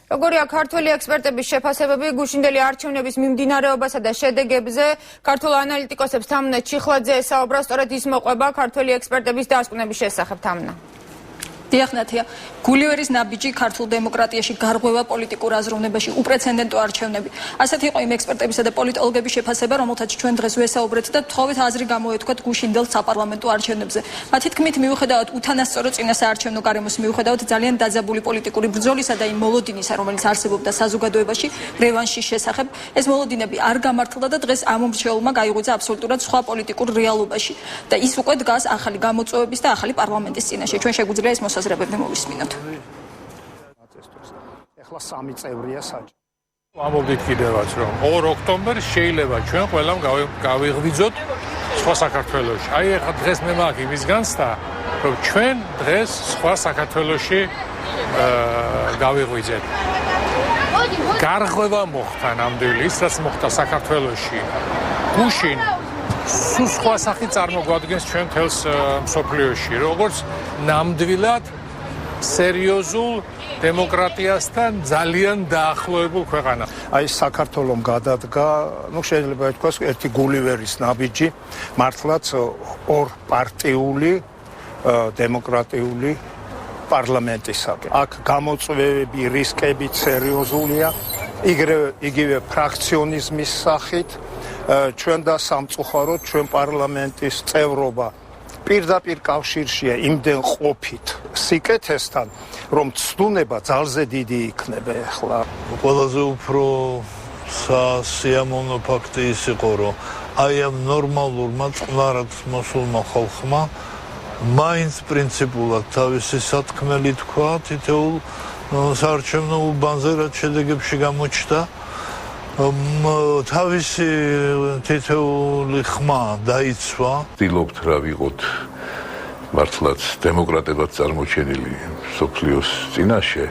როგორია ქართული ექსპერტების შეფასებები გუშინდელი არჩევნების მიმდინარეობასა და შედეგებზე ქართულ ანალიტიკოსებს თამნა ჩიხლაძე ესაუბრა სწორედ ის მოყვება ქართული ექსპერტების დასკვნების შესახებ თამნა. დიახნათია, გულივერის ნაბიჯი ქართულ დემოკრატიაში გარღვევა პოლიტიკურ აზროვნებაში უპრეცედენტო არჩევნები. ასეთი იყო იმ ექსპერტებისა და პოლიტოლოგების შეფასება, რომელთაც ჩვენ დღეს ვესაუბრეთ და თხოვეთ აზრი გამოეთქვათ გუშინდელ საპარლამენტო არჩევნებზე. მათი თქმით, მიუხედავად უთანასწორო წინასაარჩევნო გარემოს, მიუხედავად ძალიან დაძაბული პოლიტიკური ბრძოლისა და იმ მოლოდინისა, რომელიც არსებობდა საზოგადოებაში რევანშის შესახებ, ეს მოლოდინები არ გამართლდა და დღეს ამ მრჩეულმა გაიღვიძა აბსოლუტურად სხვა პოლიტიკურ რეალობაში და ის უკვე დგას ახალი გამოწვევების და ახალი პარლამენტის წინაშე. ჩვენ შეგვიძლია ეს მოსაზრებები მოვისმინოთ. ეხლა 3 წევრია საჭირო. ამბობდით კიდევაც რომ 2 ოქტომბერს შეიძლება ჩვენ ყველამ გავიღვიძოთ სხვა საქართველოში. აი ახლა დღეს მე მაქვს იმის განცდა, რომ ჩვენ დღეს სხვა საქართველოში გავიღვიძეთ. გარღვევა მოხდა ნამდვილი, ის რაც მოხდა საქართველოში. გუშინ სულ სხვა სახით წარმოგვადგენს ჩვენ მთელს მსოფლიოში, როგორც ნამდვილად სერიოზულ დემოკრატიასთან ძალიან დაახლოებულ ქვეყანა. აი საქართველოს გადადგა, შეიძლება ითქვას, ერთი გულივერის ნაბიჯი, მართლაც 2 პარტიული დემოკრატიული პარლამენტისაკენ. აქ გამოწვევები, რისკები სერიოზულია, იგივე ფრაქციონიზმის სახით, ჩვენ და სამწუხაროდ ჩვენ პარლამენტის წევრობა პირდაპირ კავშირშია იმდენ ყოფით სიკეთესთან, რომ ცდუნება ძალზე დიდი იქნება ახლა. ყველაზე უფრო სასიამოვნო ფაქტი ის იყო, რომ აი ამ ნორმალურმა წყნარად მოსულმა ხალხმა მაინც პრინციპულად თავისი სათქმელი თქვა თითოეულ საარჩევნო უბანზე, რაც შედეგებში გამოჩნდა. თავისი თითოეული ხმა დაიცვა. ვცდილობთ რა ვიყოთ მართლაც დემოკრატებად წარმოჩენილი მსოფლიოს წინაშე,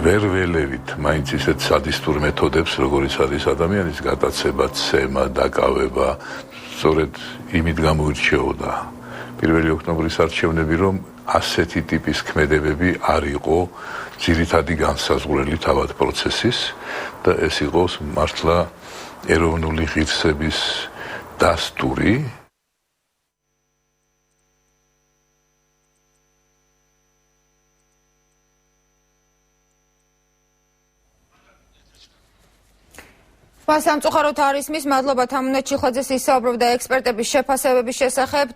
ვერ ველევით მაინც ისეთ სადისტურ მეთოდებს, როგორიც არის ადამიანის გატაცება, ცემა, დაკავება. სწორედ იმით გამოირჩეოდა 1 ოქტომბრის არჩევნები, რომ ასეთი ტიპის ქმედებები არ იყო ძირითადი განსაზღვრელი თავად პროცესის და ეს იყოს მართლა ეროვნული ღირსების დასტური. სამწუხაროდ არ ისმის, მადლობა თამნა ჩიხლაძეს ისაუბრებდა ექსპერტების შეფასებების შესახებ.